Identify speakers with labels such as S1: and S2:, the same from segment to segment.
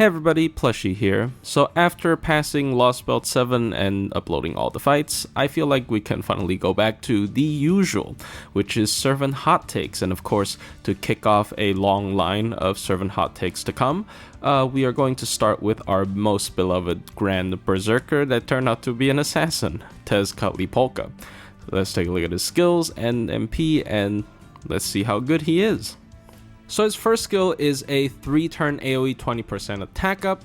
S1: Hey everybody, Plushie here. So after passing Lost Belt 7 and uploading all the fights, I feel like we can finally go back to the usual, which is Servant Hot Takes. And of course, to kick off a long line of Servant Hot Takes to come, we are going to start with our most beloved Grand Berserker that turned out to be an assassin, Tezcatlipoca. So let's take a look at his skills and MP and let's see how good he is. So his first skill is a 3-turn AoE 20% attack up,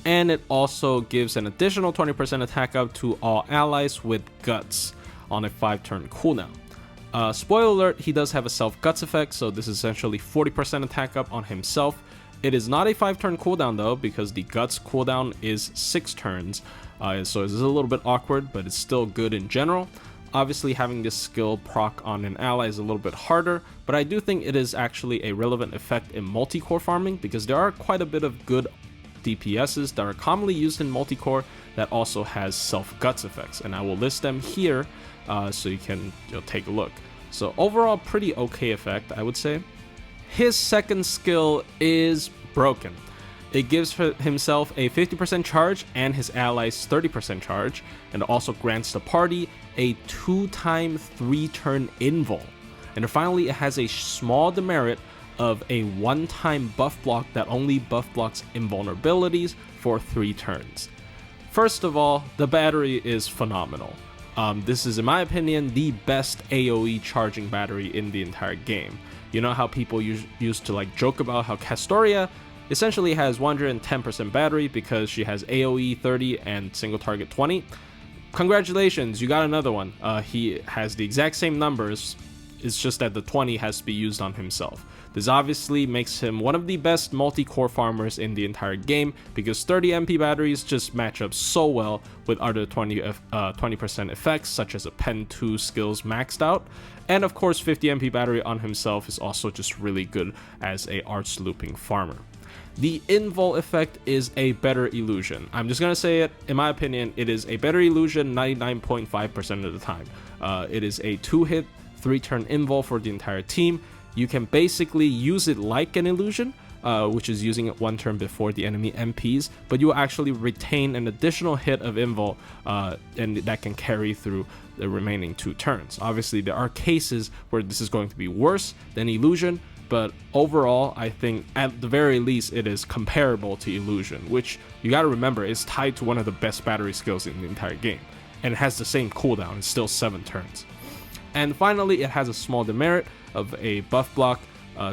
S1: and it also gives an additional 20% attack up to all allies with Guts on a 5-turn cooldown. Spoiler alert, he does have a self-Guts effect, so this is essentially 40% attack up on himself. It is not a 5-turn cooldown though, because the Guts cooldown is 6 turns, so it's a little bit awkward, but it's still good in general. Obviously, having this skill proc on an ally is a little bit harder, but I do think it is actually a relevant effect in multi-core farming because there are quite a bit of good DPSs that are commonly used in multi-core that also has self-guts effects, and I will list them here so you can take a look. So overall, pretty okay effect, I would say. His second skill is Broken. It gives himself a 50% charge and his allies 30% charge, and also grants the party a 2-time 3-turn invul. And finally, it has a small demerit of a 1-time buff block that only buff blocks invulnerabilities for 3 turns. First of all, the battery is phenomenal. This is, in my opinion, the best AoE charging battery in the entire game. You know how people used to joke about how Castoria essentially has 110% battery because she has AoE 30 and single target 20. Congratulations, you got another one. He has the exact same numbers, it's just that the 20 has to be used on himself. This obviously makes him one of the best multi-core farmers in the entire game because 30 MP batteries just match up so well with other 20% effects such as a Pen 2 skills maxed out. And of course 50 MP battery on himself is also just really good as a arts looping farmer. The invul effect is a better illusion. I'm just gonna say it, in my opinion, it is a better illusion 99.5% of the time. It is a 2-hit, 3-turn invul for the entire team. You can basically use it like an illusion, which is using it 1 turn before the enemy MPs, but you will actually retain an additional hit of invul, and that can carry through the remaining 2 turns. Obviously, there are cases where this is going to be worse than illusion, but overall, I think at the very least it is comparable to illusion, which you gotta remember is tied to one of the best battery skills in the entire game, and it has the same cooldown, it's still 7 turns. And finally, it has a small demerit of a buff block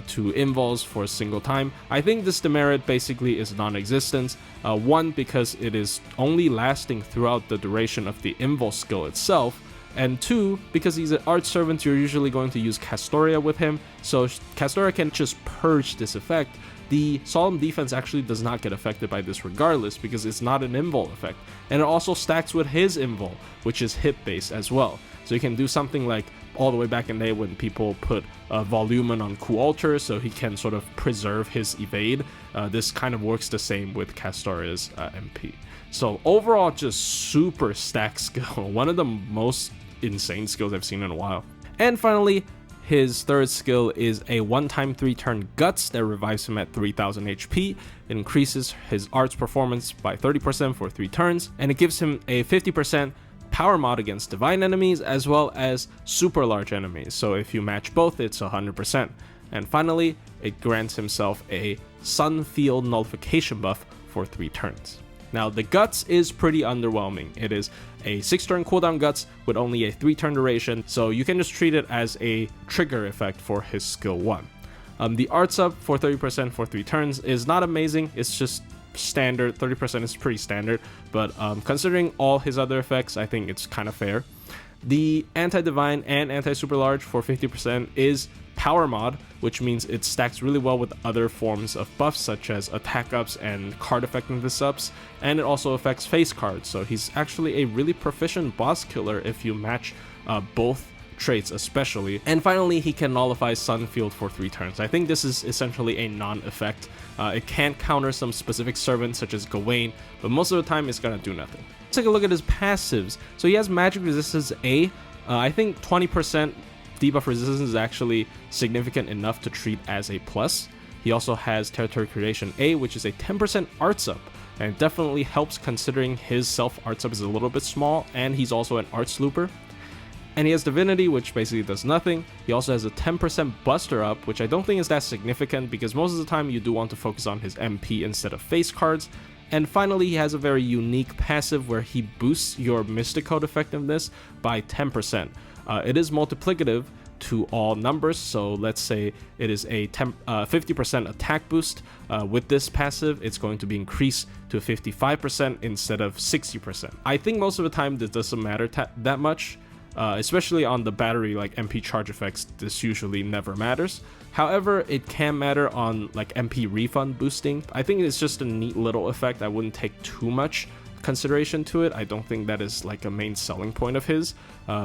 S1: to invuls for a single time. I think this demerit basically is non-existent. One, because it is only lasting throughout the duration of the invul skill itself, and 2, because he's an art servant, you're usually going to use Castoria with him, so Castoria can just purge this effect. The Solemn Defense actually does not get affected by this regardless because it's not an invul effect, and it also stacks with his invul, which is hit based as well. So you can do something like all the way back in the day when people put Volumen on Cool Alter so he can sort of preserve his evade. This kind of works the same with Castoria's MP. So overall, just super stacked skill, one of the most insane skills I've seen in a while. And finally, his third skill is a 1-time 3-turn Guts that revives him at 3000 HP. It increases his arts performance by 30% for 3 turns, and it gives him a 50% power mod against divine enemies as well as super large enemies. So if you match both, it's 100%. And finally, it grants himself a Sun Field nullification buff for 3 turns. Now, the Guts is pretty underwhelming. It is a 6-turn cooldown Guts with only a 3-turn duration, so you can just treat it as a trigger effect for his skill 1. The arts up for 30% for 3 turns is not amazing, it's just standard. 30% is pretty standard, but considering all his other effects, I think it's kind of fair. The anti-divine and anti-super large for 50% is power mod, which means it stacks really well with other forms of buffs such as attack ups and card effectiveness ups, and it also affects face cards, so he's actually a really proficient boss killer if you match both traits especially. And finally, he can nullify Sunfield for 3 turns. I think this is essentially a non-effect. It can counter some specific servants such as Gawain, but most of the time it's gonna do nothing. Let's take a look at his passives. So he has magic resistance A. I think 20% debuff resistance is actually significant enough to treat as a plus. He also has Territory Creation A, which is a 10% arts up, and it definitely helps considering his self arts up is a little bit small, and he's also an arts looper. And he has Divinity, which basically does nothing. He also has a 10% Buster up, which I don't think is that significant because most of the time you do want to focus on his MP instead of face cards. And finally, he has a very unique passive where he boosts your Mystic Code effectiveness by 10%. It is multiplicative to all numbers, so let's say it is a 50% attack boost. With this passive, it's going to be increased to 55% instead of 60%. I think most of the time this doesn't matter that much. Especially on the battery like MP charge effects, this usually never matters. However, it can matter on like MP refund boosting. I think it's just a neat little effect. I wouldn't take too much consideration to it. I don't think that is like a main selling point of his.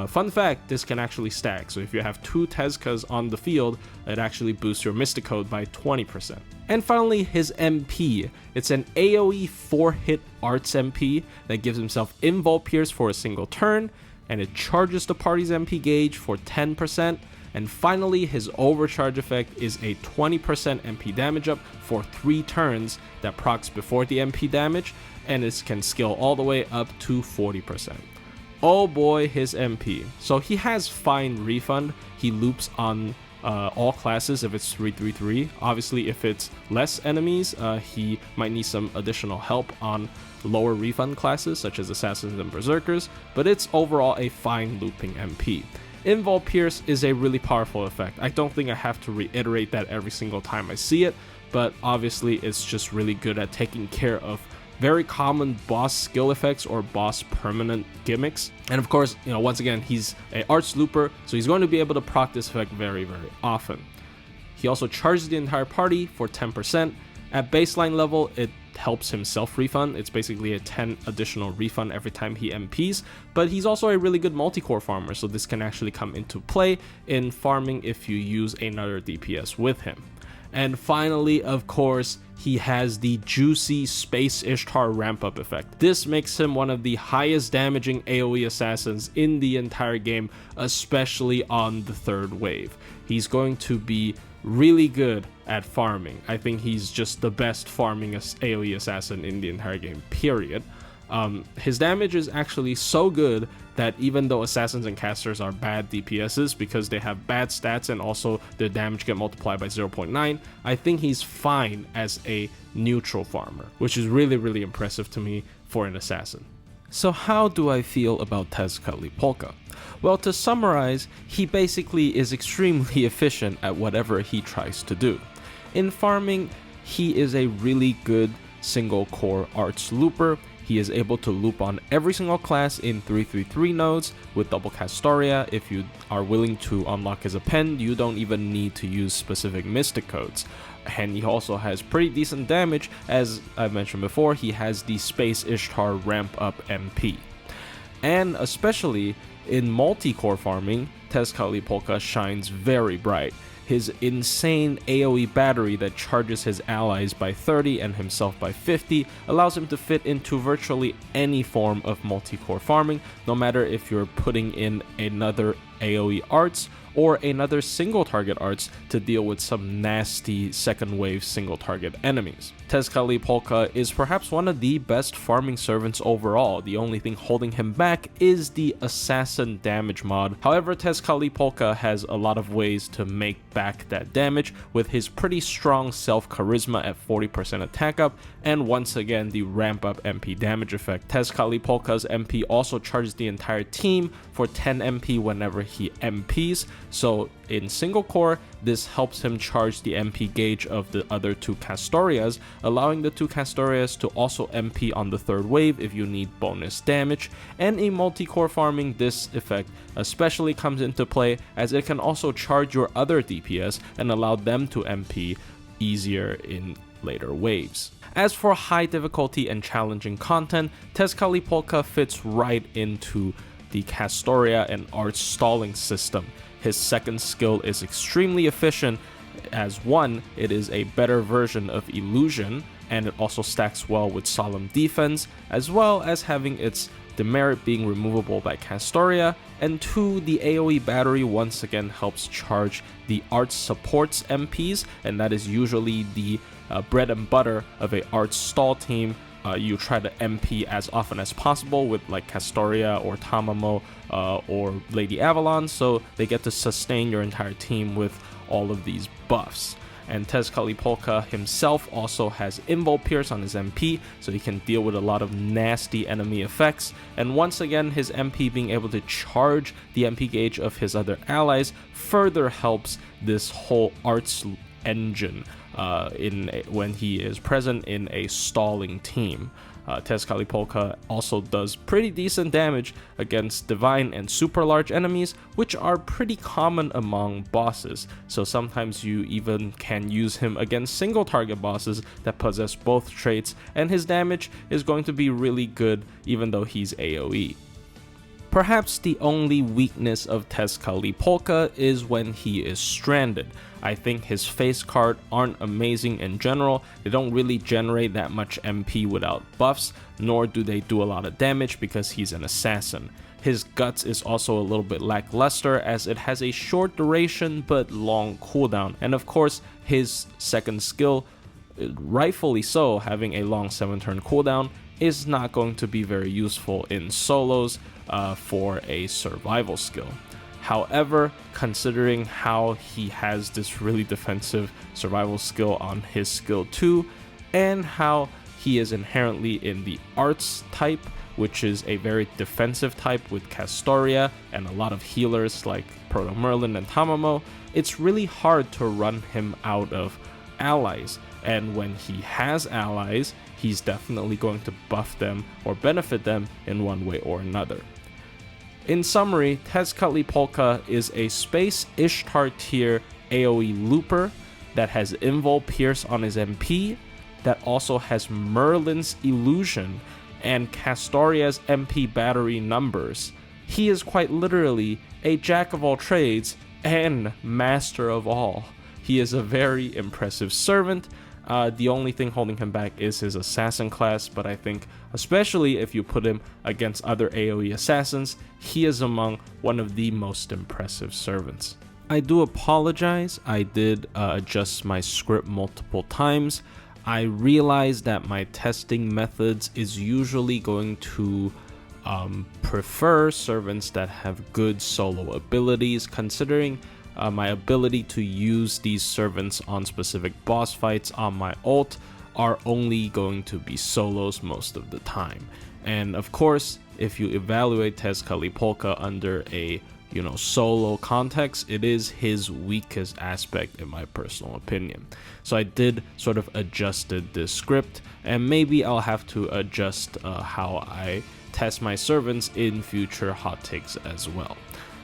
S1: Fun fact, this can actually stack. So if you have 2 Tezcas on the field, it actually boosts your Mystic Code by 20%. And finally, his MP. It's an AoE 4-hit arts MP that gives himself Invul Pierce for a single turn, and it charges the party's MP gauge for 10%. And finally, his overcharge effect is a 20% MP damage up for 3 turns that procs before the MP damage, and it can scale all the way up to 40%. Oh boy, his MP. So he has fine refund. He loops on all classes if it's 3-3-3. Obviously, if it's less enemies, he might need some additional help on lower refund classes such as Assassins and Berserkers, but it's overall a fine looping MP. Invul Pierce is a really powerful effect. I don't think I have to reiterate that every single time I see it, but obviously it's just really good at taking care of very common boss skill effects or boss permanent gimmicks. And of course, once again, he's a arts looper, so he's going to be able to proc this effect very, very often. He also charges the entire party for 10%. At baseline level, it helps him self-refund. It's basically a 10 additional refund every time he MPs, but he's also a really good multi-core farmer, so this can actually come into play in farming if you use another DPS with him. And finally, of course, he has the juicy Space Ishtar ramp-up effect. This makes him one of the highest damaging AoE assassins in the entire game, especially on the 3rd wave. He's going to be really good at farming. I think he's just the best farming AoE assassin in the entire game, period. His damage is actually so good that even though assassins and casters are bad DPSs because they have bad stats and also their damage get multiplied by 0.9, I think he's fine as a neutral farmer, which is really, really impressive to me for an assassin. So how do I feel about Tezcatlipoca? Well, to summarize, he basically is extremely efficient at whatever he tries to do. In farming, he is a really good single core arts looper. He is able to loop on every single class in 3-3-3 nodes with double Castoria. If you are willing to unlock his append, you don't even need to use specific Mystic Codes. And he also has pretty decent damage. As I mentioned before, he has the Space Ishtar ramp up MP. And especially in multi-core farming, Tezcatlipoca shines very bright. His insane AoE battery that charges his allies by 30 and himself by 50 allows him to fit into virtually any form of multi-core farming, no matter if you're putting in another AoE arts or another single target arts to deal with some nasty second wave single target enemies. Tezcatlipoca is perhaps one of the best farming servants overall. The only thing holding him back is the assassin damage mod. However, Tezcatlipoca has a lot of ways to make back that damage with his pretty strong self charisma at 40% attack up, and once again the ramp up MP damage effect. Tezcatlipoca's MP also charges the entire team for 10 MP whenever he MPs, so in single core, this helps him charge the MP gauge of the other 2 Castorias, allowing the 2 Castorias to also MP on the 3rd wave if you need bonus damage. And in multi-core farming, this effect especially comes into play as it can also charge your other DPS and allow them to MP easier in later waves. As for high difficulty and challenging content, Tezcatlipoca fits right into the Castoria and Arts stalling system. His second skill is extremely efficient as one, it is a better version of Illusion, and it also stacks well with Solemn Defense, as well as having its demerit being removable by Castoria, and 2, the AoE battery once again helps charge the Arts supports MPs, and that is usually the bread and butter of a Arts stall team. You try to MP as often as possible with like Castoria or Tamamo or Lady Avalon, so they get to sustain your entire team with all of these buffs. And Tezcatlipoca himself also has Invul Pierce on his MP, so he can deal with a lot of nasty enemy effects. And once again, his MP being able to charge the MP gauge of his other allies further helps this whole Arts engine when he is present in a stalling team. Tezcatlipoca also does pretty decent damage against divine and super large enemies, which are pretty common among bosses, so sometimes you even can use him against single target bosses that possess both traits, and his damage is going to be really good even though he's AoE. Perhaps the only weakness of Tezcatlipoca is when he is stranded. I think his face card aren't amazing in general. They don't really generate that much MP without buffs, nor do they do a lot of damage because he's an assassin. His guts is also a little bit lackluster as it has a short duration but long cooldown, and of course his second skill, rightfully so, having a long 7-turn cooldown, is not going to be very useful in solos for a survival skill. However, considering how he has this really defensive survival skill on his skill 2, and how he is inherently in the Arts type, which is a very defensive type with Castoria and a lot of healers like Proto Merlin and Tamamo, it's really hard to run him out of allies. And when he has allies, he's definitely going to buff them or benefit them in one way or another. In summary, Tezcatlipoca is a Space Ishtar tier AoE looper that has Invul Pierce on his MP, that also has Merlin's Illusion and Castoria's MP battery numbers. He is quite literally a jack of all trades and master of all. He is a very impressive servant. The only thing holding him back is his assassin class, but I think especially if you put him against other AoE assassins, he is among one of the most impressive servants. I do apologize, I did adjust my script multiple times. I realized that my testing methods is usually going to prefer servants that have good solo abilities, considering my ability to use these servants on specific boss fights on my ult are only going to be solos most of the time. And of course, if you evaluate Tezcatlipoca under a solo context, it is his weakest aspect in my personal opinion. So I did sort of adjusted this script, and maybe I'll have to adjust how I test my servants in future hot takes as well.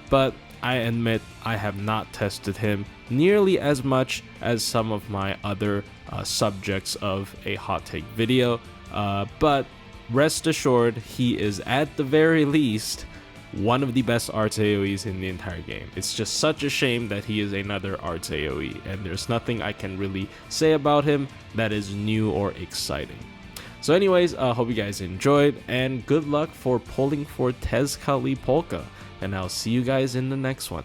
S1: But I admit I have not tested him nearly as much as some of my other subjects of a hot take video, but rest assured he is at the very least one of the best Arts AoEs in the entire game. It's just such a shame that he is another Arts AoE, and there's nothing I can really say about him that is new or exciting. So anyways, hope you guys enjoyed, and good luck for pulling for Tezcatlipoca, and I'll see you guys in the next one.